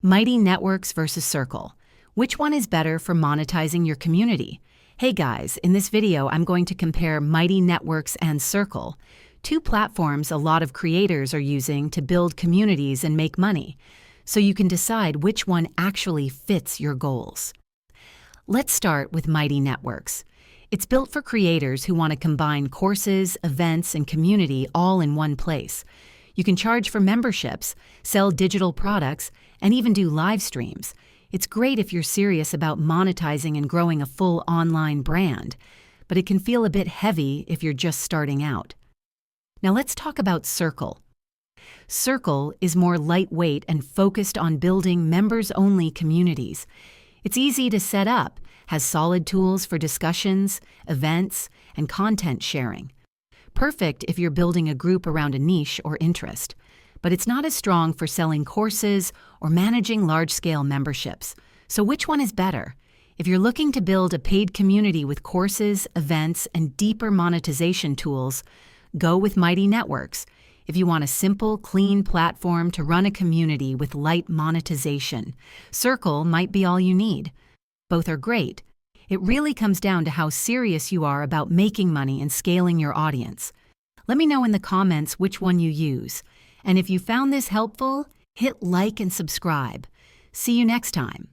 Mighty Networks versus Circle. Which one is better for monetizing your community? Hey guys, in this video I'm going to compare Mighty Networks and Circle, two platforms a lot of creators are using to build communities and make money, so you can decide which one actually fits your goals. Let's start with Mighty Networks. It's built for creators who want to combine courses, events, and community all in one place. You can charge for memberships, sell digital products, and even do live streams. It's great if you're serious about monetizing and growing a full online brand, but it can feel a bit heavy if you're just starting out. Now let's talk about Circle. Circle is more lightweight and focused on building members-only communities. It's easy to set up, has solid tools for discussions, events, and content sharing. Perfect if you're building a group around a niche or interest, but it's not as strong for selling courses or managing large-scale memberships. So which one is better? If you're looking to build a paid community with courses, events, and deeper monetization tools, go with Mighty Networks. If you want a simple, clean platform to run a community with light monetization, Circle might be all you need. Both are great. It really comes down to how serious you are about making money and scaling your audience. Let me know in the comments which one you use. And if you found this helpful, hit like and subscribe. See you next time.